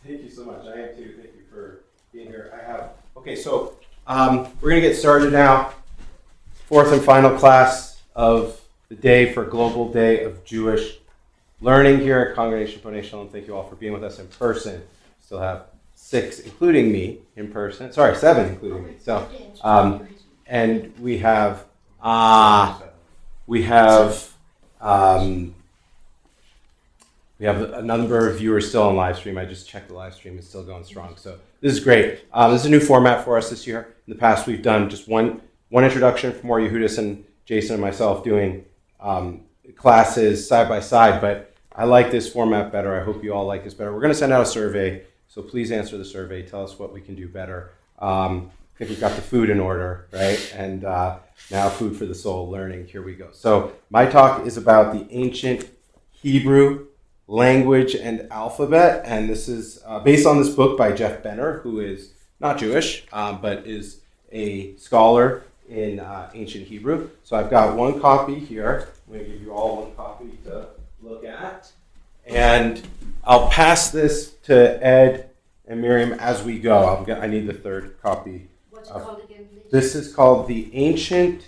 Thank you so much. I am too. Thank you for being here. So we're going to get started now. Fourth and final class of the day for Global Day of Jewish Learning here at Congregation Ponation. And thank you all for being with us in person. Still have 6, including me, in person. Sorry, 7, including me. So, and we have a number of viewers still on live stream. I just checked the live stream; it's still going strong. So this is great. This is a new format for us this year. In the past, we've done just one introduction from Mor Yehudis and Jason and myself doing classes side by side. But I like this format better. I hope you all like this better. We're going to send out a survey, so please answer the survey. Tell us what we can do better. I think we've got the food in order, right? And now food for the soul, learning. Here we go. So my talk is about the ancient Hebrew language and alphabet, and this is based on this book by Jeff Benner, who is not Jewish, but is a scholar in ancient Hebrew. So I've got one copy here. I'm going to give you all one copy to look at, and I'll pass this to Ed and Miriam as we go. I need the third copy. What's it called again, please? This is called The Ancient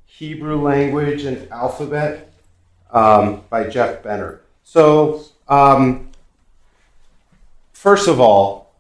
Hebrew Language and Alphabet by Jeff Benner. So, first of all,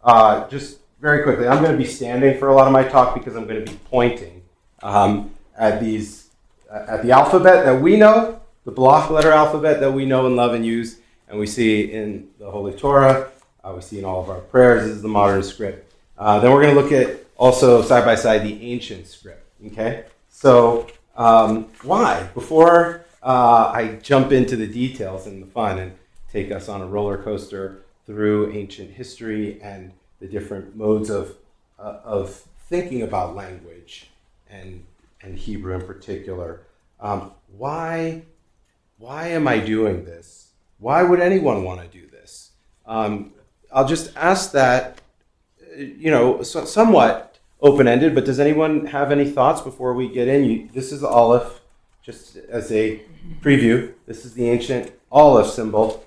just very quickly, I'm going to be standing for a lot of my talk because I'm going to be pointing at the alphabet that we know, the block letter alphabet that we know and love and use, and we see in the Holy Torah, we see in all of our prayers. This is the modern script. Then we're going to look at also side by side the ancient script. Okay, so why? Before I jump into the details and the fun and take us on a roller coaster through ancient history and the different modes of thinking about language and Hebrew in particular. Why am I doing this? Why would anyone want to do this? I'll just ask that, somewhat open-ended, but does anyone have any thoughts before we get in? This is the Aleph. Just as a preview, this is the ancient Aleph symbol.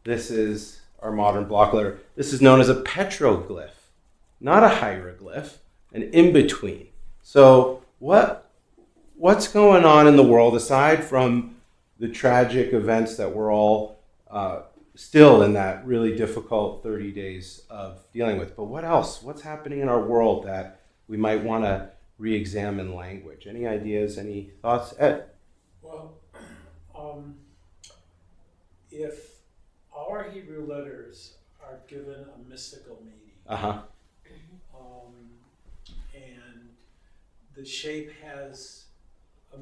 This is our modern block letter. This is known as a petroglyph, not a hieroglyph, an in-between. So what's going on in the world aside from the tragic events that we're all still in that really difficult 30 days of dealing with? But what else? What's happening in our world that we might want to re-examine language? Any ideas, any thoughts? Ed? Well, if our Hebrew letters are given a mystical meaning, and the shape has a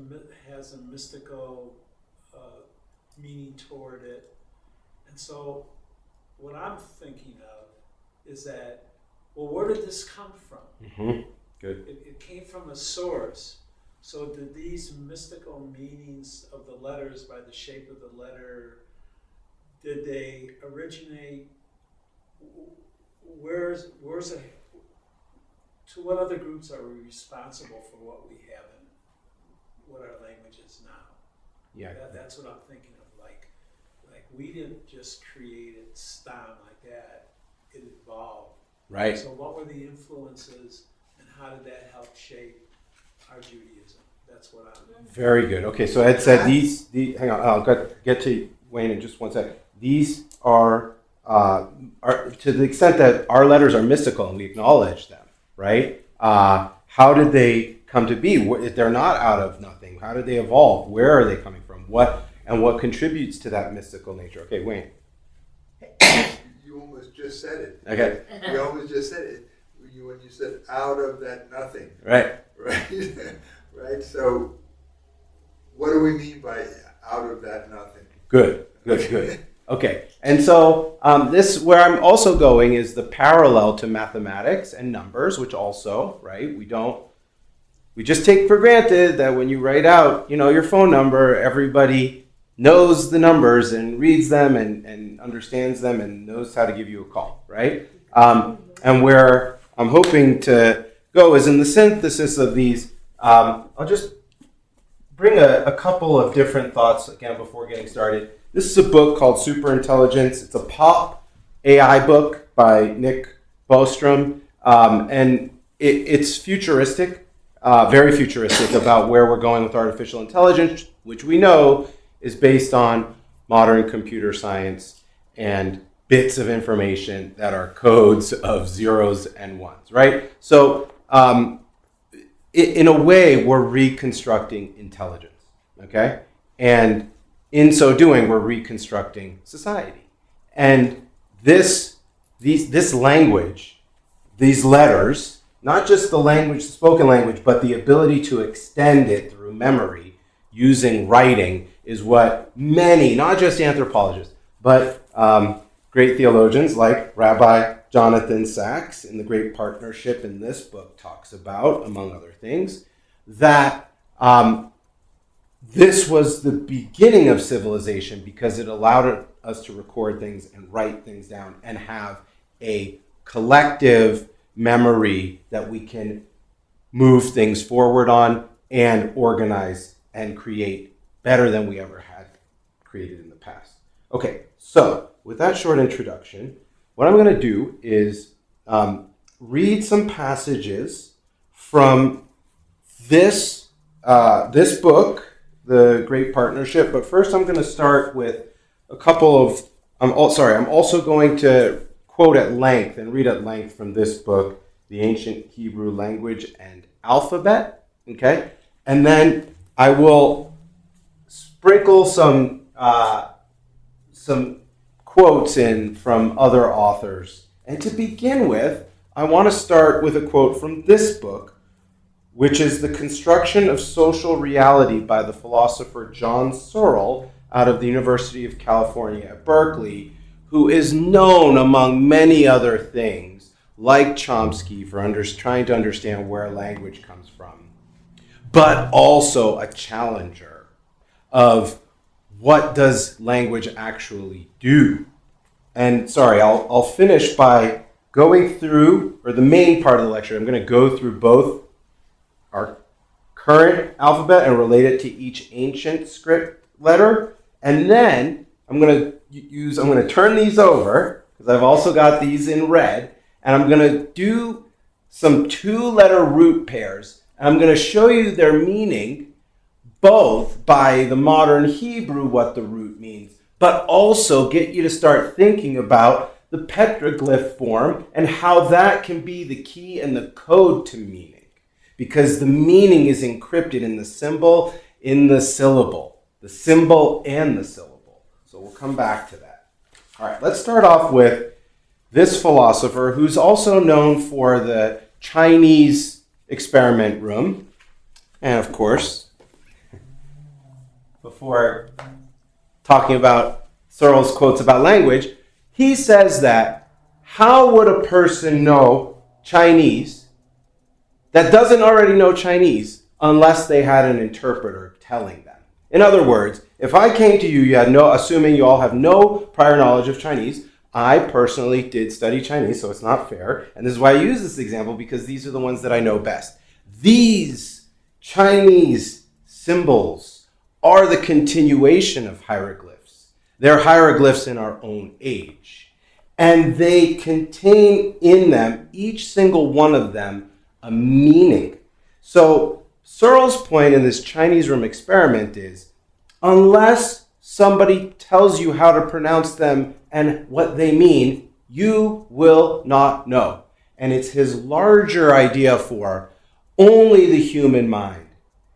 mystical meaning toward it, and so what I'm thinking of is that, well, where did this come from? Mm-hmm. Good. It came from a source. So did these mystical meanings of the letters by the shape of the letter, did they originate, to what other groups are we responsible for what we have and what our language is now? Yeah. That's what I'm thinking of. Like we didn't just create it, stam like that. It evolved. Right. So what were the influences and how did that help shape our Judaism? That's what I'm... Very good. Okay, so Ed said these hang on, I'll get to Wayne in just one second. These are to the extent that our letters are mystical and we acknowledge them, right? How did they come to be? They're not out of nothing. How did they evolve? Where are they coming from? What contributes to that mystical nature? Okay, Wayne. You almost just said it. Okay. You almost just said it. When you said out of that nothing. Right. Right. Right. So, what do we mean by out of that nothing? Good. Okay. And so this, where I'm also going, is the parallel to mathematics and numbers, which also, right? We just take for granted that when you write out, your phone number, everybody knows the numbers and reads them and understands them and knows how to give you a call, right? And where I'm hoping to go is in the synthesis of these. I'll just bring a couple of different thoughts again before getting started. This is a book called Superintelligence. It's a pop AI book. by Nick Bostrom, and it's futuristic, very futuristic about where we're going with artificial intelligence, which we know is based on modern computer science and bits of information that are codes of zeros and ones, right? So in a way, we're reconstructing intelligence, okay? And in so doing, we're reconstructing society. And this language, these letters, not just the language, the spoken language, but the ability to extend it through memory using writing is what many, not just anthropologists, but great theologians like Rabbi Jonathan Sachs in The Great Partnership in this book talks about, among other things, that this was the beginning of civilization because it allowed us to record things and write things down and have a collective memory that we can move things forward on and organize and create better than we ever had created in the past. Okay, so with that short introduction, what I'm going to do is read some passages from this book, The Great Partnership. But first, I'm going to start with a couple of. I'm also going to quote at length and read at length from this book, The Ancient Hebrew Language and Alphabet. Okay, and then I will sprinkle some quotes in from other authors. And to begin with, I want to start with a quote from this book, which is The Construction of Social Reality by the philosopher John Searle out of the University of California at Berkeley, who is known among many other things, like Chomsky, for trying to understand where language comes from, but also a challenger of what does language actually do. And I'll finish by going through, or the main part of the lecture, I'm going to go through both our current alphabet and relate it to each ancient script letter. And then I'm going to turn these over, because I've also got these in red, and I'm going to do some 2-letter root pairs, and I'm going to show you their meaning, both by the modern Hebrew, what the root means, but also get you to start thinking about the petroglyph form and how that can be the key and the code to meaning. Because the meaning is encrypted in the symbol, in the syllable. The symbol and the syllable. So we'll come back to that. All right, let's start off with this philosopher who's also known for the Chinese experiment room. And of course, before talking about Searle's quotes about language, he says that how would a person know Chinese that doesn't already know Chinese unless they had an interpreter telling them? In other words, if I came to you, assuming you all have no prior knowledge of Chinese, I personally did study Chinese, so it's not fair. And this is why I use this example, because these are the ones that I know best. These Chinese symbols are the continuation of hieroglyphs. They're hieroglyphs in our own age. And they contain in them, each single one of them, a meaning. So Searle's point in this Chinese room experiment is, unless somebody tells you how to pronounce them and what they mean, you will not know. And it's his larger idea for only the human mind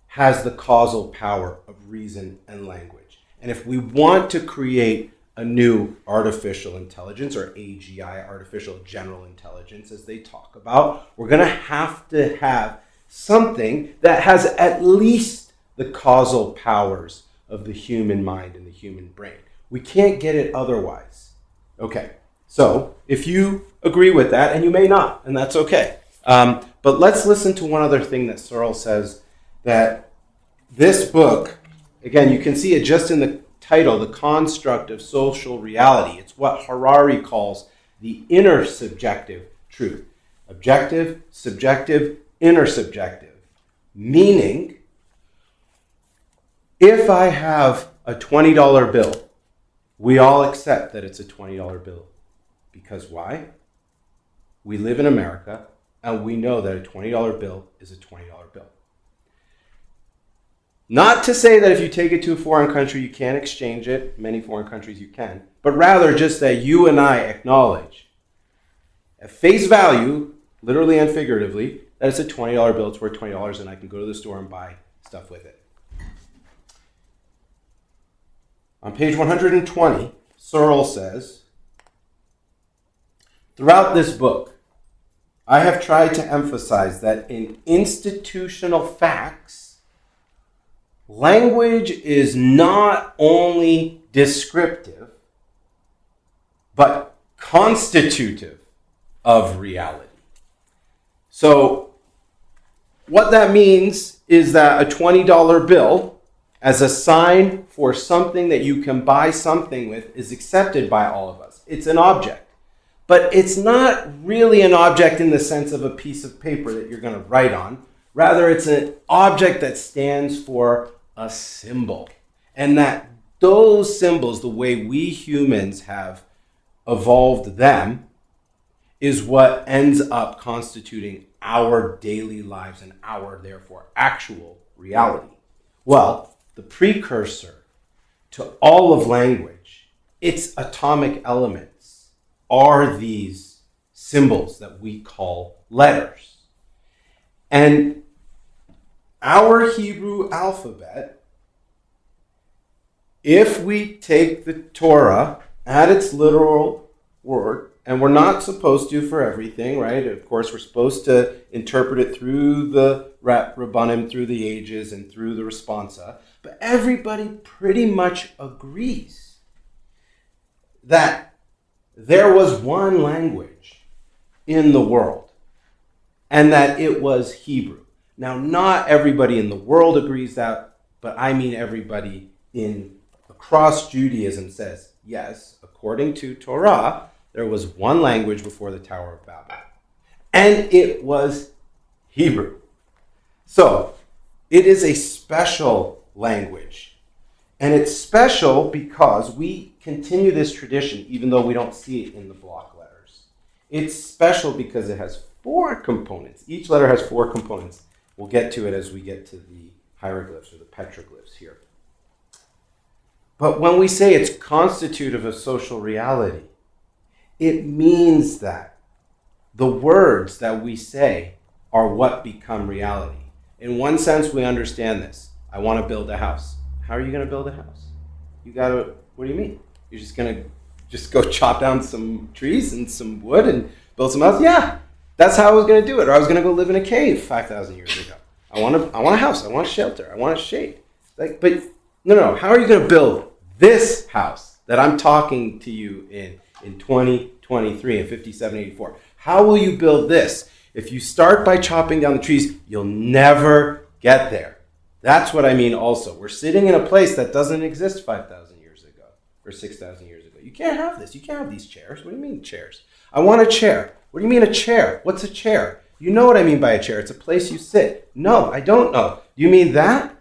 has the causal power of reason and language. And if we want to create a new artificial intelligence, or AGI, artificial general intelligence, as they talk about, we're going to have something that has at least the causal powers of the human mind and the human brain. We can't get it otherwise. Okay, so if you agree with that, and you may not, and that's okay. But let's listen to one other thing that Searle says, that this book, again, you can see it just in the title, The Construct of Social Reality. It's what Harari calls the intersubjective truth. Objective, subjective, intersubjective. Meaning, if I have a $20 bill, we all accept that it's a $20 bill. Because why? We live in America, and we know that a $20 bill is a $20 bill. Not to say that if you take it to a foreign country, you can't exchange it. Many foreign countries you can. But rather just that you and I acknowledge at face value, literally and figuratively, that it's a $20 bill, it's worth $20, and I can go to the store and buy stuff with it. On page 120, Searle says, throughout this book, I have tried to emphasize that in institutional facts, language is not only descriptive, but constitutive of reality. So what that means is that a $20 bill as a sign for something that you can buy something with is accepted by all of us. It's an object. But it's not really an object in the sense of a piece of paper that you're going to write on. Rather, it's an object that stands for a symbol. And that those symbols, the way we humans have evolved them, is what ends up constituting our daily lives and our, therefore, actual reality. Well, the precursor to all of language, its atomic elements, are these symbols that we call letters. And our Hebrew alphabet, if we take the Torah at its literal word, and we're not supposed to for everything, right? Of course, we're supposed to interpret it through the Rabbanim, through the ages, and through the responsa. But everybody pretty much agrees that there was one language in the world, and that it was Hebrew. Now, not everybody in the world agrees that, but I mean everybody across Judaism says, yes, according to Torah, there was one language before the Tower of Babel, and it was Hebrew. So, it is a special language, and it's special because we continue this tradition even though we don't see it in the block letters. It's special because it has 4 components. Each letter has 4 components. We'll get to it as we get to the hieroglyphs or the petroglyphs here. But when we say it's constitutive of social reality, it means that the words that we say are what become reality. In one sense, we understand this. I want to build a house. How are you going to build a house? What do you mean? You're just going to go chop down some trees and some wood and build some house? Yeah, that's how I was going to do it. Or I was going to go live in a cave 5,000 years ago. I want a house. I want a shelter. I want a shade. But no. How are you going to build this house that I'm talking to you in 2023 and 5784? How will you build this? If you start by chopping down the trees, you'll never get there. That's what I mean also. We're sitting in a place that doesn't exist 5,000 years ago or 6,000 years ago. You can't have this. You can't have these chairs. What do you mean chairs? I want a chair. What do you mean a chair? What's a chair? You know what I mean by a chair. It's a place you sit. No, I don't know. Do you mean that?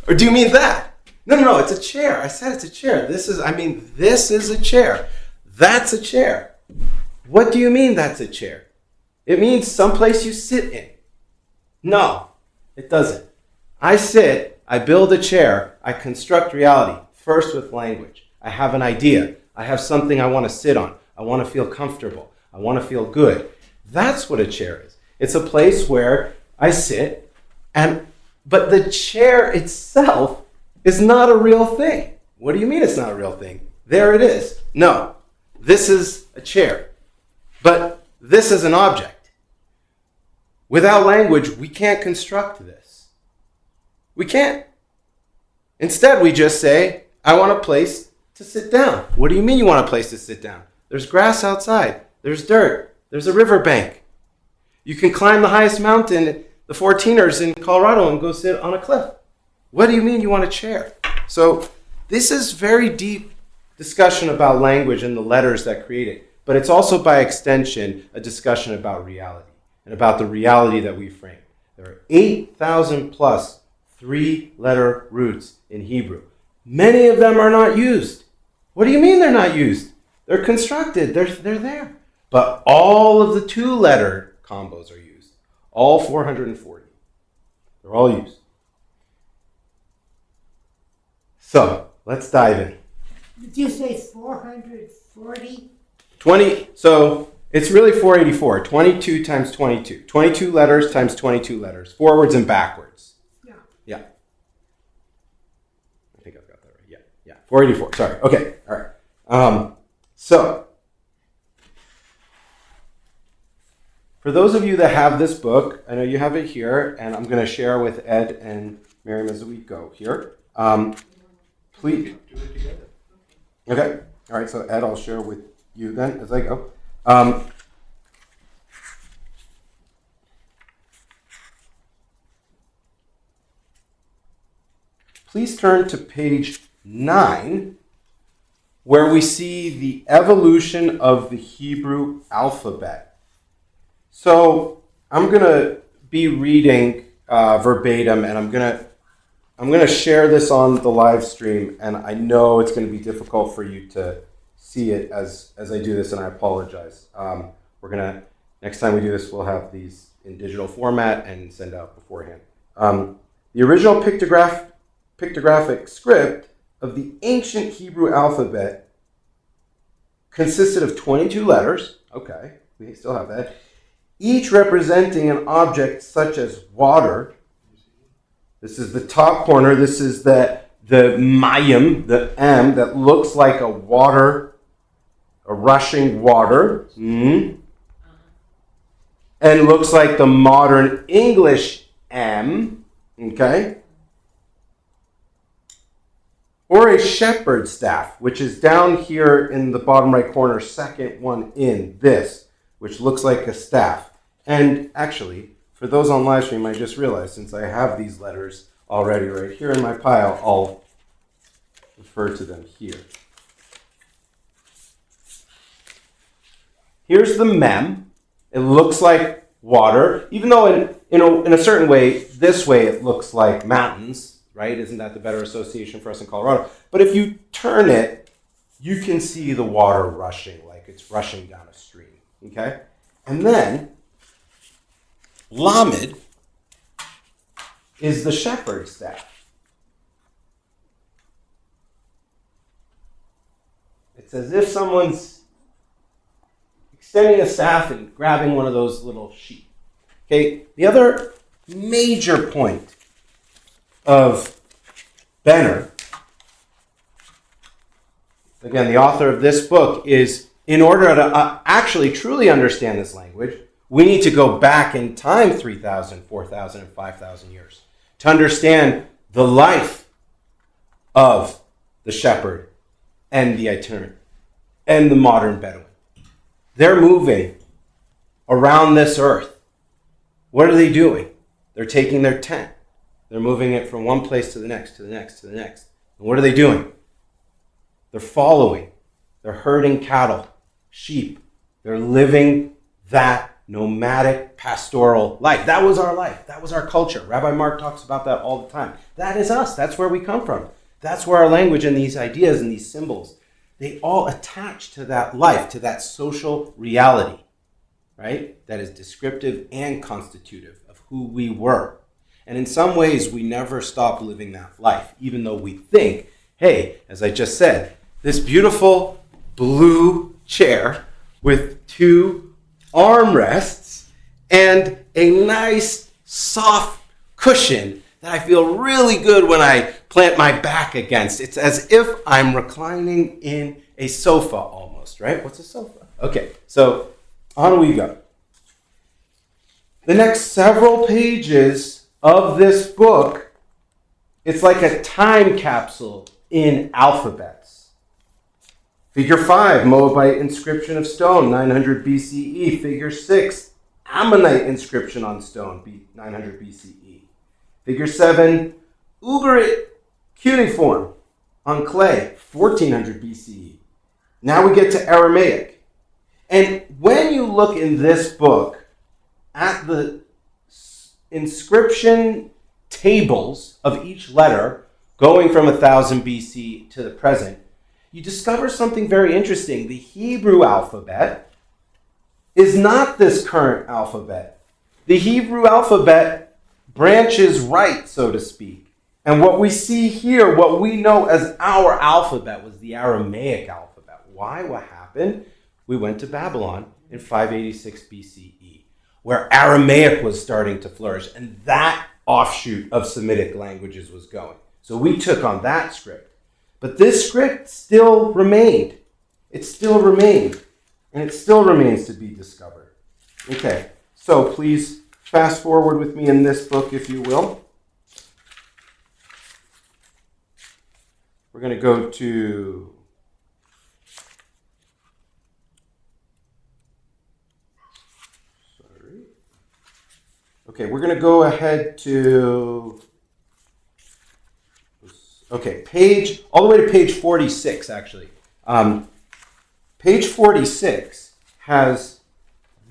Or do you mean that? No, it's a chair. I said it's a chair. This is a chair. That's a chair. What do you mean that's a chair? It means someplace you sit in. No, it doesn't. I sit, I build a chair, I construct reality, first with language. I have an idea. I have something I want to sit on. I want to feel comfortable. I want to feel good. That's what a chair is. It's a place where I sit, but the chair itself is not a real thing. What do you mean it's not a real thing? There it is. No, this is a chair. But this is an object. Without language, we can't construct this. We can't. Instead, we just say, I want a place to sit down. What do you mean you want a place to sit down? There's grass outside. There's dirt. There's a riverbank. You can climb the highest mountain, the 14ers in Colorado, and go sit on a cliff. What do you mean you want a chair? So this is very deep discussion about language and the letters that create it. But it's also, by extension, a discussion about reality and about the reality that we frame. There are 8,000 plus 3-letter roots in Hebrew. Many of them are not used. What do you mean they're not used? They're constructed. They're there. but all of the 2-letter combos are used. All 440. They're all used. So let's dive in. Did you say 440? 20. So it's really 484. 22 times 22. 22 letters times 22 letters. Forwards and backwards. Yeah. Yeah. I think I've got that right. Yeah. 484. Sorry. Okay. All right. So for those of you that have this book, I know you have it here, and I'm going to share with Ed and Miriam as we go here. Please. Do it together. Okay. All right. So Ed, I'll share with you then as I go. Please turn to page 9, where we see the evolution of the Hebrew alphabet. So I'm going to be reading verbatim, and I'm going to share this on the live stream, and I know it's going to be difficult for you to see it as I do this, and I apologize. Next time we do this, we'll have these in digital format and send out beforehand. The original pictographic script of the ancient Hebrew alphabet consisted of 22 letters. Okay, we still have that. Each representing an object such as water. This is the top corner. This is the mayim, the M, that looks like a rushing water. And looks like the modern English M, okay? Or a shepherd's staff, which is down here in the bottom right corner, second one in, this, which looks like a staff. And actually, for those on live stream, I just realized, since I have these letters already right here in my pile, I'll refer to them here. Here's the mem. It looks like water, even though in a certain way, this way it looks like mountains, right? Isn't that the better association for us in Colorado? But if you turn it, you can see the water rushing, like it's rushing down a stream, okay? And then, Lamed is the shepherd's staff. It's as if someone's extending a staff and grabbing one of those little sheep. Okay, the other major point of Benner, again, the author of this book, is in order to actually truly understand this language, we need to go back in time 3,000, 4,000, and 5,000 years to understand the life of the shepherd and the itinerant and the modern Bedouin. They're moving around this earth. What are they doing? They're taking their tent. They're moving it from one place to the next, to the next, to the next. And what are they doing? They're following. They're herding cattle, sheep. They're living that nomadic pastoral life. That was our life. That was our culture. Rabbi Mark talks about that all the time. That is us. That's where we come from. That's where our language and these ideas and these symbols, they all attach to that life, to that social reality, right? That is descriptive and constitutive of who we were. And in some ways, we never stop living that life, even though we think, hey, as I just said, this beautiful blue chair with 2 armrests and a nice soft cushion that I feel really good when I plant my back against. It's as if I'm reclining in a sofa almost, right? What's a sofa? Okay, so on we go. The next several pages of this book, it's like a time capsule in alphabets. Figure 5, Moabite inscription of stone, 900 BCE. Figure 6, Ammonite inscription on stone, 900 BCE. Figure 7, Ugarit cuneiform on clay, 1400 BCE. Now we get to Aramaic. And when you look in this book at the inscription tables of each letter going from 1000 BC to the present, you discover something very interesting. The Hebrew alphabet is not this current alphabet. The Hebrew alphabet branches right, so to speak. And what we see here, what we know as our alphabet, was the Aramaic alphabet. Why? What happened? We went to Babylon in 586 BCE, where Aramaic was starting to flourish, and that offshoot of Semitic languages was going. So we took on that script. But this script still remained. It still remained. And it still remains to be discovered. Okay, so please fast forward with me in this book, if you will. We're going to go to Okay, we're going to go ahead to page all the way to page 46 actually. Page 46 has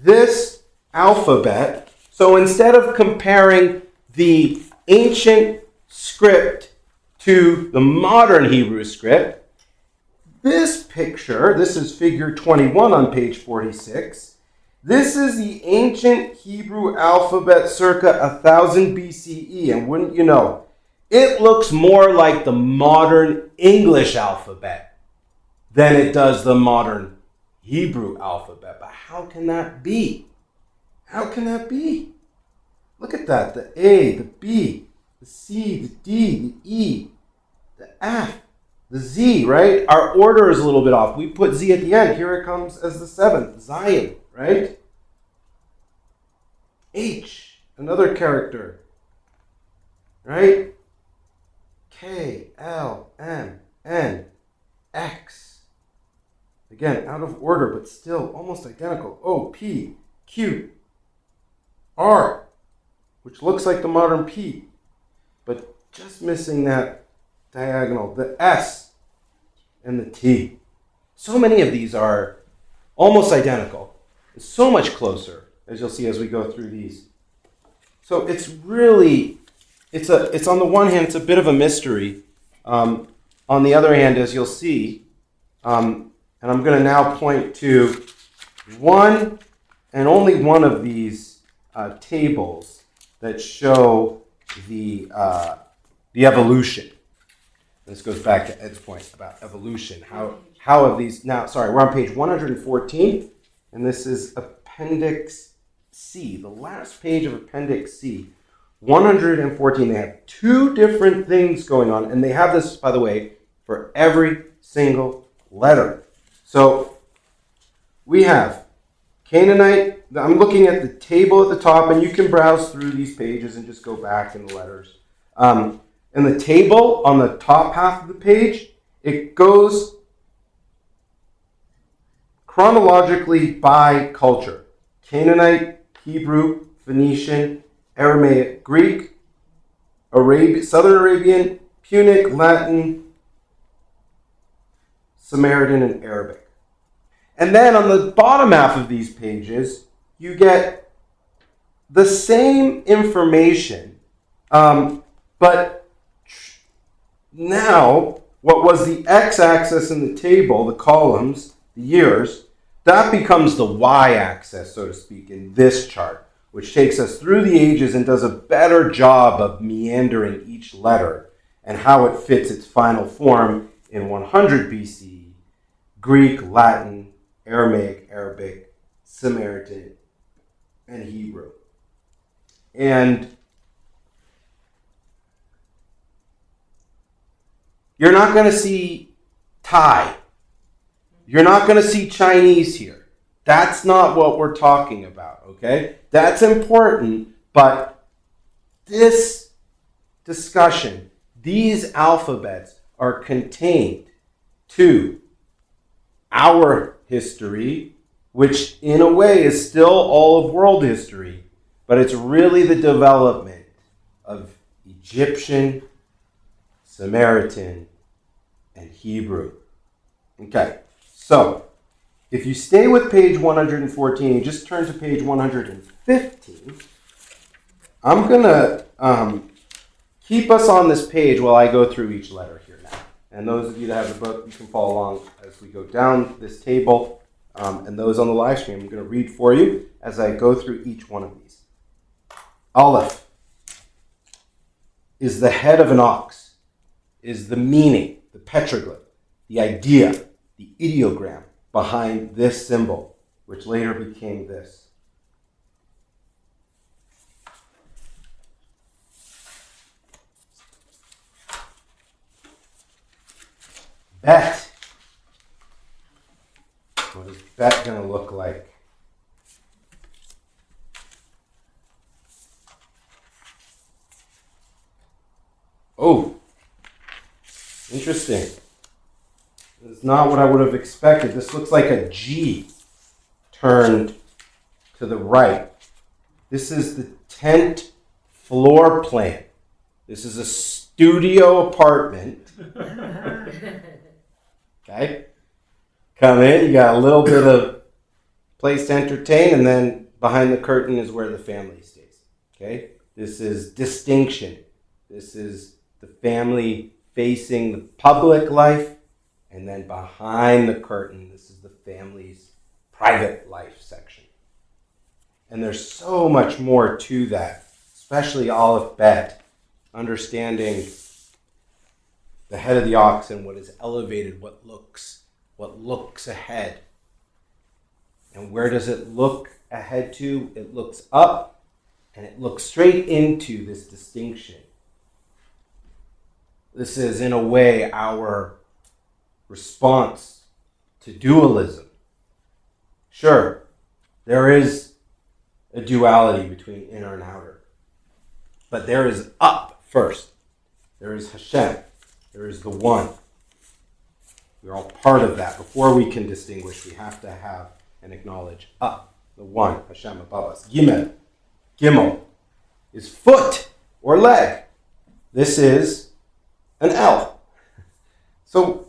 this alphabet. So instead of comparing the ancient script to the modern Hebrew script, this picture, this is figure 21 on page 46, this is the ancient Hebrew alphabet circa 1000 BCE, and wouldn't you know, it looks more like the modern English alphabet than it does the modern Hebrew alphabet. But how can that be? How can that be? Look at that, the A, the B, the C, the D, the E, the F, the Z, right? Our order is a little bit off. We put Z at the end. Here it comes as the seventh, Zion, right? H, another character, right? K, L, M, N, X. Again, out of order, but still almost identical. O, P, Q, R, which looks like the modern P, but just missing that diagonal, the S and the T. So many of these are almost identical. It's so much closer, as you'll see as we go through these. So it's really, it's on the one hand, it's a bit of a mystery. On the other hand, as you'll see, and I'm going to now point to one and only one of these tables that show the evolution. This goes back to Ed's point about evolution. How have these, now, sorry, we're on page 114, and this is Appendix C, the last page of Appendix C. 114, they have two different things going on, and they have this, by the way, for every single letter. So we have Canaanite. I'm looking at the table at the top, and you can browse through these pages and just go back in the letters. In the table on the top half of the page, it goes chronologically by culture. Canaanite, Hebrew, Phoenician, Aramaic, Greek, Southern Arabian, Punic, Latin, Samaritan, and Arabic. And then on the bottom half of these pages, you get the same information, but now what was the x-axis in the table, the columns, the years, that becomes the y-axis, so to speak, in this chart, which takes us through the ages and does a better job of meandering each letter and how it fits its final form in 100 BCE, Greek, Latin, Aramaic, Arabic, Samaritan, and Hebrew. And you're not going to see Thai. You're not going to see Chinese here. That's not what we're talking about, okay? That's important, but this discussion, these alphabets are contained to our history, which in a way is still all of world history, but it's really the development of Egyptian, Samaritan, and Hebrew. Okay, so if you stay with page 114 and just turn to page 115, I'm going to keep us on this page while I go through each letter here now. And those of you that have the book, you can follow along as we go down this table. and those on the live stream. I'm going to read for you as I go through each one of these. Aleph is the head of an ox, is the meaning, the petroglyph, the idea, the ideogram behind this symbol, which later became this. Bet. What is bet going to look like? Oh, interesting. It's not what I would have expected. This looks like a G turned to the right. This is the tent floor plan. This is a studio apartment. Okay? Come in, you got a little bit of place to entertain, and then behind the curtain is where the family stays. Okay? This is distinction. This is the family facing the public life, and then behind the curtain, this is the family's private life section. And there's so much more to that, especially Aleph Bet, understanding the head of the ox and what is elevated, what looks ahead. And where does it look ahead to? It looks up, and it looks straight into this distinction. This is, in a way, our response to dualism. Sure, there is a duality between inner and outer. But there is up first. There is Hashem. There is the one. We're all part of that. Before we can distinguish, we have to have and acknowledge up, the one, Hashem above us. Gimel is foot or leg. This is an L. So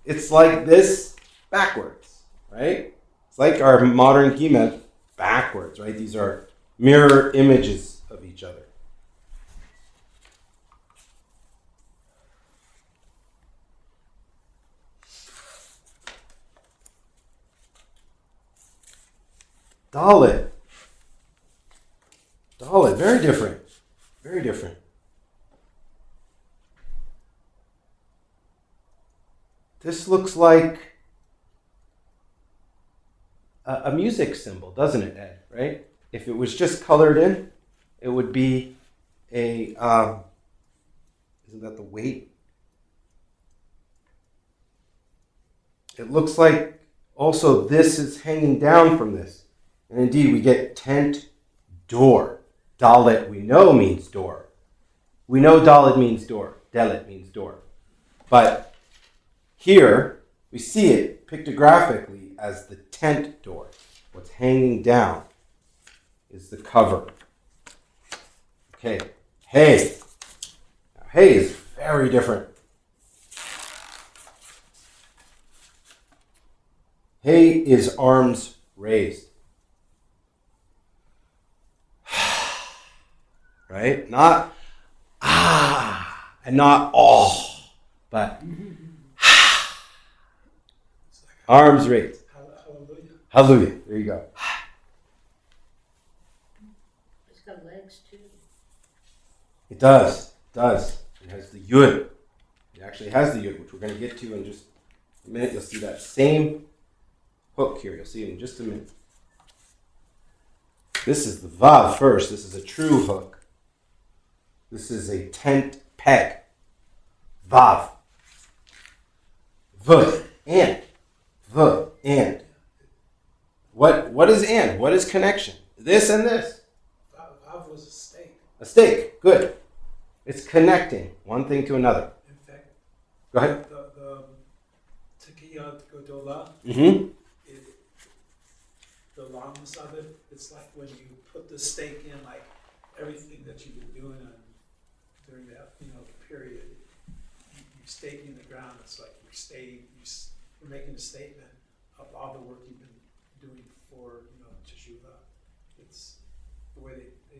it's like this backwards, right? It's like our modern Gimel backwards, right? These are mirror images of each other. Dalet, very different. Very different. This looks like a music symbol, doesn't it, Ed? Right? If it was just colored in, it would be a, isn't that the weight? It looks like also this is hanging down from this. And indeed, we get tent, door. Dalet, we know, means door. We know Dalet means door. Dalet means door. But here, we see it pictographically as the tent door. What's hanging down is the cover. Okay, hey. Now, hey is very different. Hey is arms raised. Right? Not and not oh, but arms raised. Hallelujah. Hallelujah. There you go. It's got legs too. It does. It does. It has the yud. It actually has the yud, which we're going to get to in just a minute. You'll see that same hook here. You'll see it in just a minute. This is the vav first. This is a true hook. This is a tent peg. Vav. V. And. V. And. What is and? What is connection? This and this. Vav was a stake. A stake. Good. It's connecting one thing to another. In fact, Go ahead. the Tekiyat Godola, Mm-hmm. the longness of it, it's like when you put the stake in, like everything that you've been doing during that period, you stake in the ground. It's like you're making a statement of all the work you've been doing for Teshuvah. It's the way they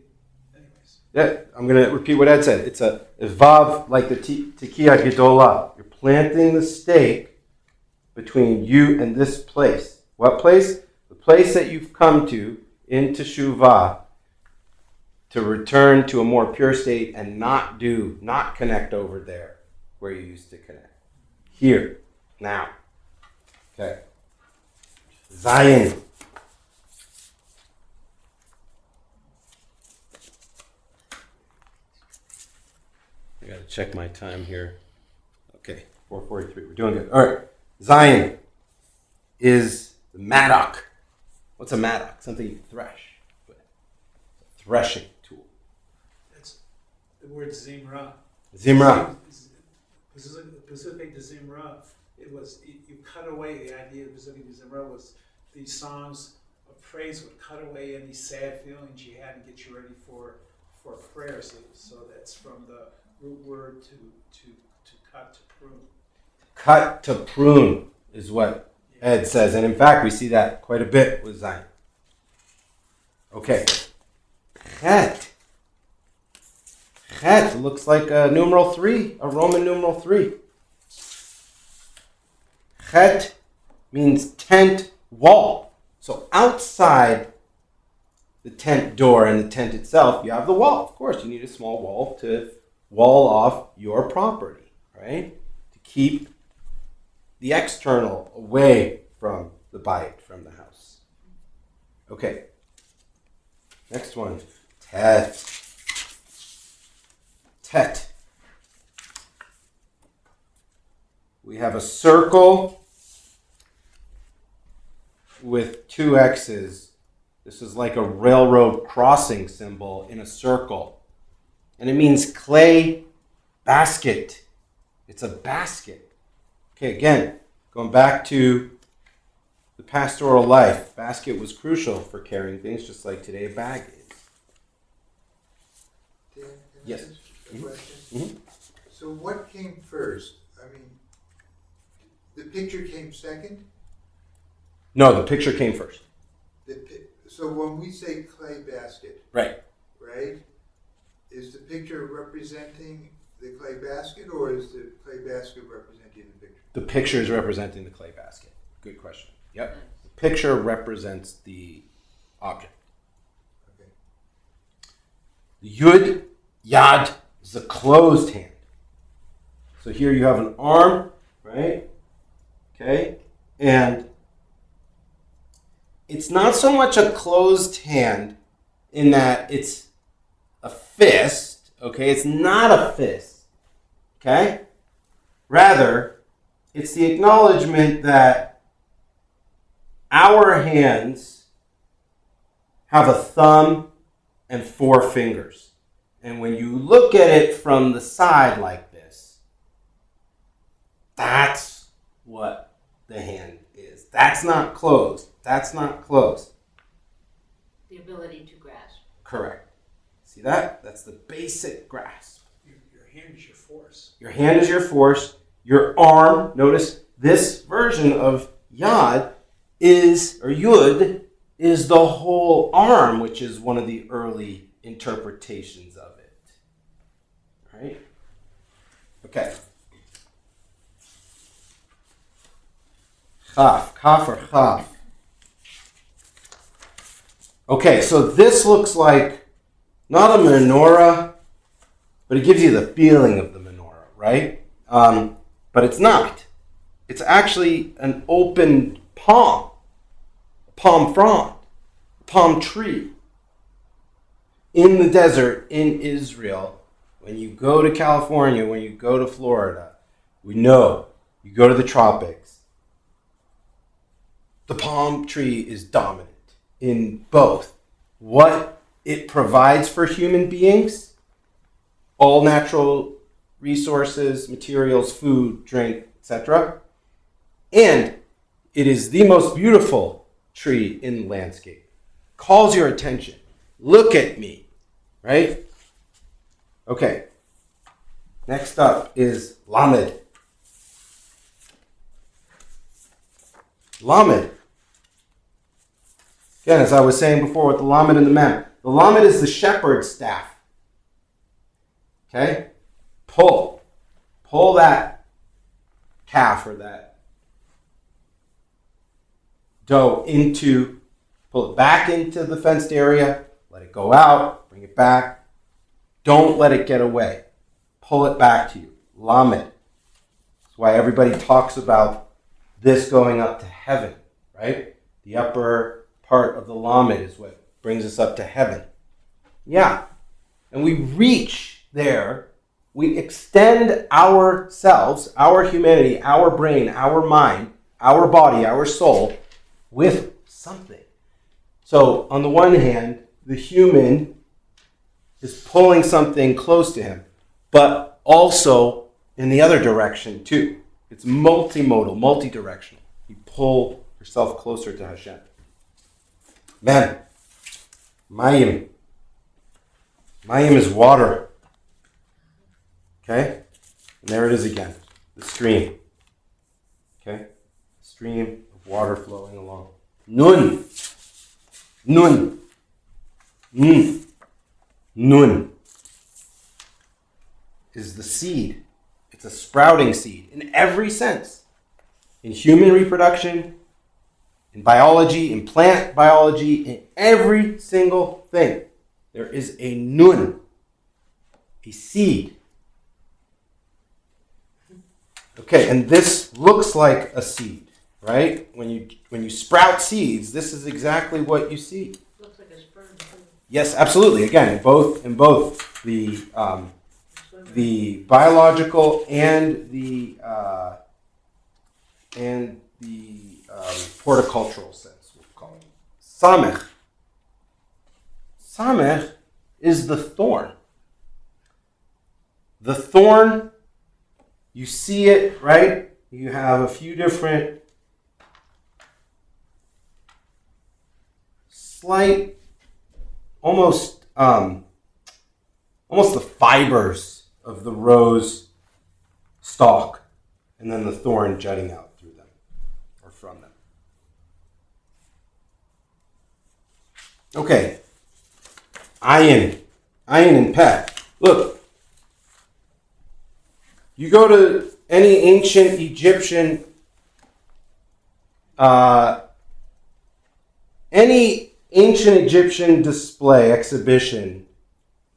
anyways. Yeah, I'm going to repeat what Ed said. It's a vav like the Tekiyat Gedolah. You're planting the stake between you and this place. What place? The place that you've come to in teshuvah to return to a more pure state and not connect over there where you used to connect. Here, now. Okay. Zion. I gotta check my time here. Okay, 4:43. We're doing good. All right. Zion is the mattock. What's a mattock? Something you thresh with. A threshing tool. That's the word Zimra. Zimra. Specific to Zimra, you cut away. The idea of specific to Zimra was these songs of praise would cut away any sad feelings you had and get you ready for prayer. So that's from the root word to cut, to prune. Cut to prune is what Ed says. And in fact, we see that quite a bit with Zion. Okay. Chet. Chet looks like a numeral 3, a Roman numeral 3. Chet means tent wall. So outside the tent door and the tent itself, you have the wall. Of course, you need a small wall to wall off your property, right? To keep the external away from the bite, from the house. Okay. Next one. Tet. Tet. We have a circle with 2 X's. This is like a railroad crossing symbol in a circle. And it means clay basket. It's a basket. Okay, again, going back to the pastoral life, basket was crucial for carrying things, just like today a bag is. Dan, can Yes. I ask a question? Mhm. So what came first? I mean, the picture came second? No, the picture came first. So when we say clay basket, Right. right, is the picture representing the clay basket, or is the clay basket representing the picture? The picture is representing the clay basket. Good question. Yep. The picture represents the object. Okay. The Yud, Yad is a closed hand. So here you have an arm, right? Okay. And it's not so much a closed hand in that it's a fist, okay? It's not a fist, okay? Rather, it's the acknowledgement that our hands have a thumb and 4 fingers. And when you look at it from the side like this, that's what the hand is. That's not closed. That's not closed. The ability to grasp. Correct. See that? That's the basic grasp. Your hand is your force. Your hand is your force. Your arm, notice this version of Yad is, or Yud, is the whole arm, which is one of the early interpretations of it. Right? Okay. Chaf. Kaf or chaf. Okay, so this looks like not a menorah, but it gives you the feeling of the menorah, right? But it's not. It's actually an open palm, a palm frond, a palm tree. In the desert, in Israel, when you go to California, when you go to Florida, we know you go to the tropics, the palm tree is dominant in both what it provides for human beings, all natural resources, materials, food, drink, etc. And it is the most beautiful tree in the landscape. Calls your attention. Look at me, right? Okay. Next up is Lamed. Lamed. Again, as I was saying before with the Lamed and the Mem. The Lamed is the shepherd's staff. Okay? Pull that calf or that dough pull it back into the fenced area, let it go out, bring it back. Don't let it get away. Pull it back to you. Lamed. That's why everybody talks about this going up to heaven, right? The upper part of the lamed is what brings us up to heaven. Yeah. And we reach there. We extend ourselves, our humanity, our brain, our mind, our body, our soul with something. So on the one hand, the human is pulling something close to him, but also in the other direction too. It's multimodal, multi-directional. You pull yourself closer to Hashem. Man, Mayim. Mayim is water. Okay? And there it is again. The stream. Okay? Stream of water flowing along. Nun. Nun. Nun is the seed. It's a sprouting seed in every sense. In human reproduction, in biology, in plant biology, in every single thing. There is a nun, a seed. Okay, and this looks like a seed, right? When you sprout seeds, this is exactly what you see. Looks like a sperm too. Yes, absolutely. Again, in both the biological and the horticultural sense, we'll call it. Samech. Samech is the thorn. The thorn, you see it, right? You have a few different slight, almost the fibers of the rose stalk, and then the thorn jutting out through them or from them. Okay, ayin and peh. Look, you go to any ancient Egyptian, display, exhibition,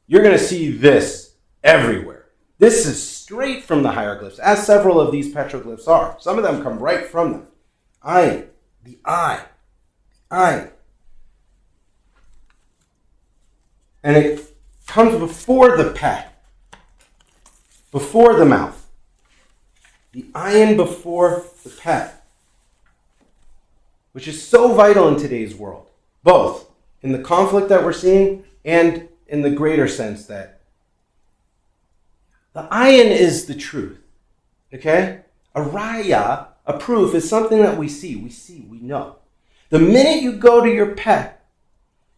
you're going to see this everywhere. This is straight from the hieroglyphs, as several of these petroglyphs are. Some of them come right from them. Ayin, the eye. Ayin. And it comes before the peh, before the mouth. The ayin before the peh, which is so vital in today's world, both in the conflict that we're seeing and in the greater sense that the ayin is the truth. Okay? A raya, a proof, is something that we see, we know. The minute you go to your peh,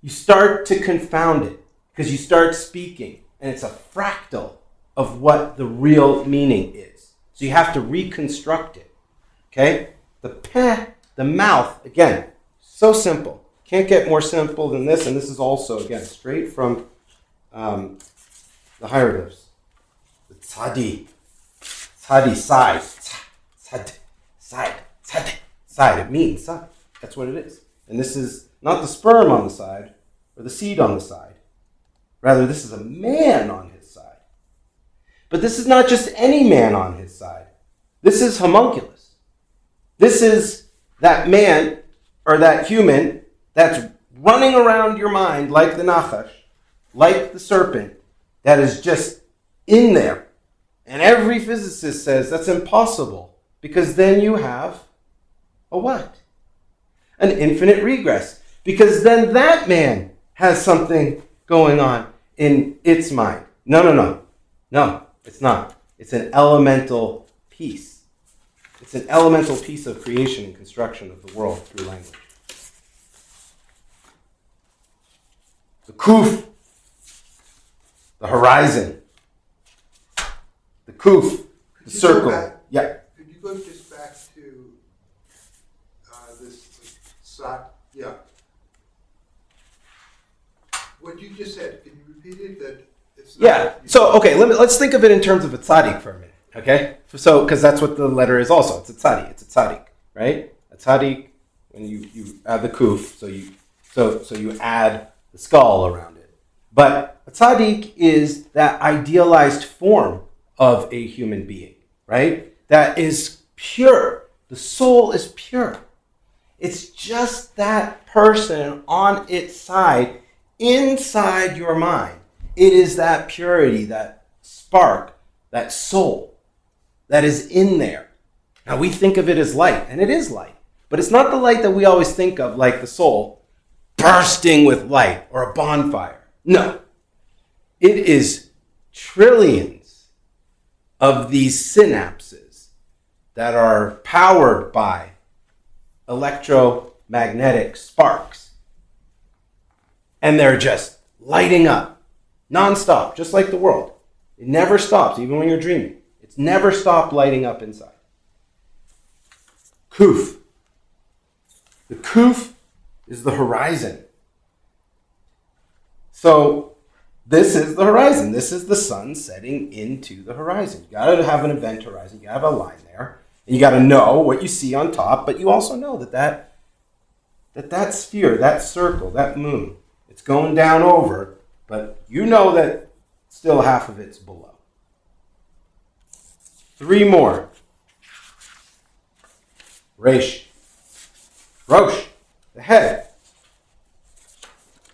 you start to confound it because you start speaking, and it's a fractal of what the real meaning is. So you have to reconstruct it. Okay? The peh, the mouth, again, so simple. Can't get more simple than this, and this is also, again, straight from the hieroglyphs. The tzadi, side, side. It means side. That's what it is. And this is not the sperm on the side or the seed on the side. Rather, this is a man on his side. But this is not just any man on his side. This is homunculus. This is that man or that human that's running around your mind like the nachash, like the serpent, that is just in there. And every physicist says that's impossible because then you have a what? An infinite regress. Because then that man has something going on in its mind. No, it's not. It's an elemental piece. It's an elemental piece of creation and construction of the world through language. The kuf, the horizon. The kuf, the circle. Yeah. Could you go just back to this sat? Yeah. What you just said, can you repeat it? That it's not Yeah. So, okay, let's think of it in terms of a tzaddik for a minute, okay? So, because that's what the letter is also. It's a tzaddik. It's a tzaddik, right? A tzaddik when you add the kuf, so you add the skull around it. But a tzaddik is that idealized form of a human being, right? That is pure. The soul is pure. It's just that person on its side, inside your mind. It is that purity, that spark, that soul that is in there. Now we think of it as light, and it is light. But it's not the light that we always think of, like the soul bursting with light or a bonfire. No. It is trillions of these synapses that are powered by electromagnetic sparks. And they're just lighting up nonstop, just like the world. It never stops, even when you're dreaming. It's never stopped lighting up inside. Kuf. The kuf is the horizon. So this is the horizon. This is the sun setting into the horizon. You got to have an event horizon. You got to have a line there. And you got to know what you see on top, but you also know that sphere, that circle, that moon, it's going down over, but you know that still half of it's below. 3 more. Resh. Rosh, the head.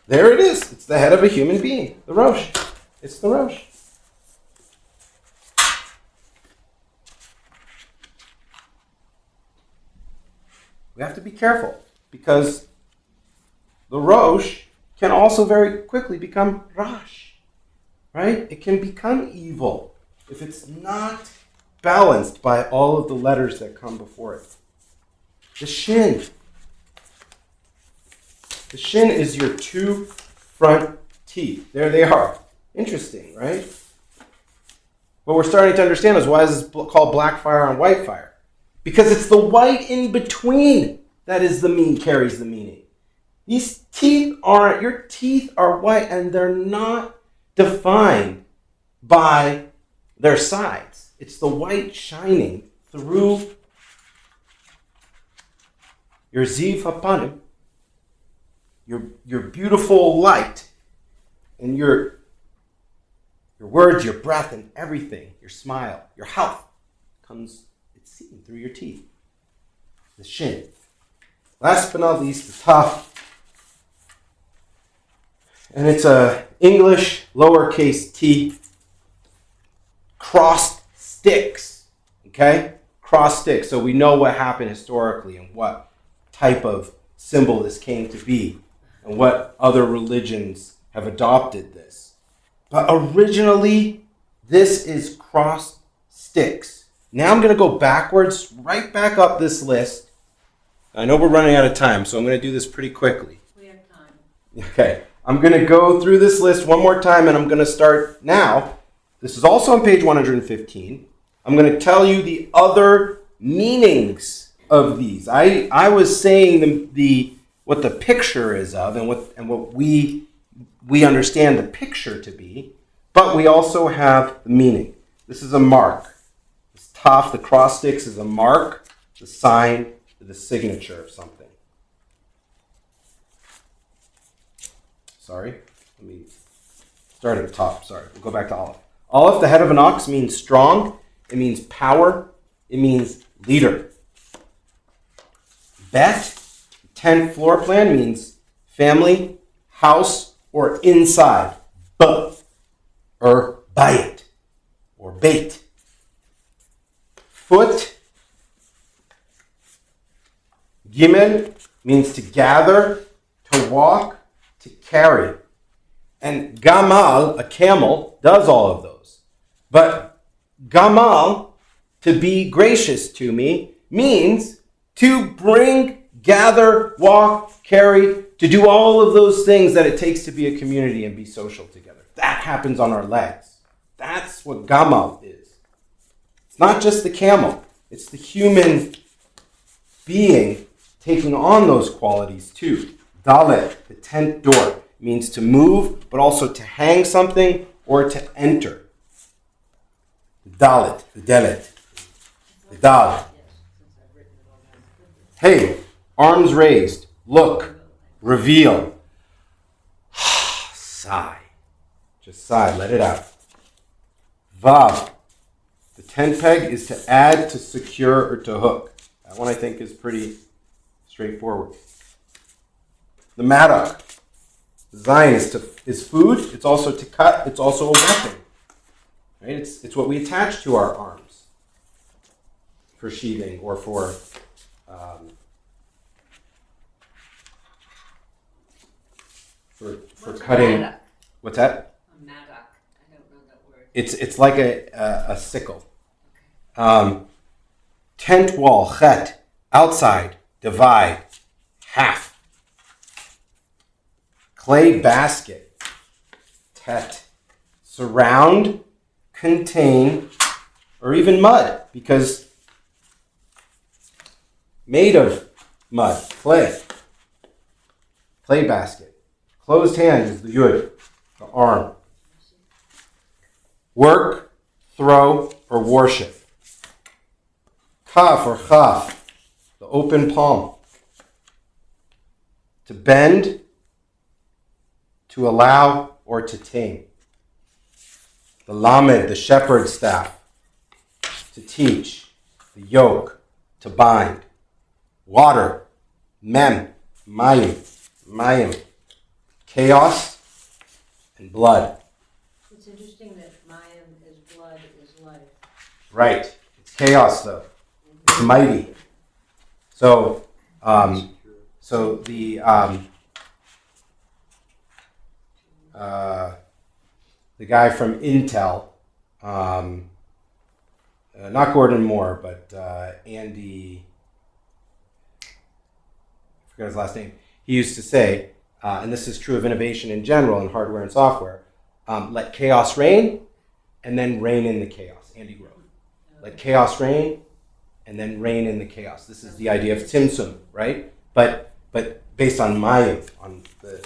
There it is. It's the head of a human being. The Rosh. It's the Rosh. We have to be careful because the Rosh can also very quickly become Rash. Right? It can become evil if it's not balanced by all of the letters that come before it. The Shin. The Shin is your 2 front teeth. There they are. Interesting, right? What we're starting to understand is why is this called black fire on white fire? Because it's the white in between that is carries the meaning. These teeth aren't, your teeth are white and they're not defined by their sides. It's the white shining through your ziv hapanim, your beautiful light, and your words, your breath, and everything, your smile, your health it's seen through your teeth. The shin. Last but not least, the taf. And it's a English lowercase t, crossed sticks. Okay? Crossed sticks. So we know what happened historically and what type of symbol this came to be and what other religions have adopted this. But originally, this is crossed sticks. Now I'm going to go backwards, right back up this list. I know we're running out of time, so I'm going to do this pretty quickly. We have time. Okay, I'm going to go through this list one more time, and I'm going to start now. This is also on page 115. I'm going to tell you the other meanings of these. I was saying what the picture is of and what we understand the picture to be, but we also have the meaning. This is a mark. This taf, the cross sticks, is a mark, the sign, the signature of something. Sorry, let me start at the top. Sorry, we'll go back to Aleph. Aleph, the head of an ox, means strong. It means power. It means leader. Bet, 10th floor plan, means family, house, or inside. B, or bayit, or bait. Foot, Gimel, means to gather, to walk, to carry. And gamal, a camel, does all of those. But gamal, to be gracious to me, means to bring, gather, walk, carry, to do all of those things that it takes to be a community and be social together. That happens on our legs. That's what gamal is. It's not just the camel. It's the human being taking on those qualities too. Dalet, the 10th door, means to move, but also to hang something or to enter. The dalet, the delet, the dal. Hey, Arms raised. Look. Reveal. Sigh. Just sigh. Let it out. Vav. The tent peg is to add, to secure, or to hook. That one I think is pretty straightforward. The mattock. Zayin is food. It's also to cut. It's also a weapon. Right? It's what we attach to our arms for sheathing or for What's cutting. mattock? What's that? A mattock. I don't know that word. It's like a sickle. Okay. Tent wall, chet, outside, divide, half. Clay basket, tet, surround, contain, or even mud, because made of mud, clay. Clay basket. Closed hand is the yud, the arm. Work, throw, or worship. Kaf or chaf, the open palm. To bend, to allow, or to tame. The lamed, the shepherd's staff. To teach, the yoke, to bind. Water, mem, mayim. Chaos and blood. It's interesting that Mayim is blood is life. Right. It's chaos though. It's mighty. So, the guy from Intel, not Gordon Moore, but Andy, I forgot his last name. He used to say, and this is true of innovation in general in hardware and software, let chaos reign, and then reign in the chaos. Andy Grove. Let chaos reign, and then reign in the chaos. This is the idea of Tzimtzum, right? But based on Mayim, on the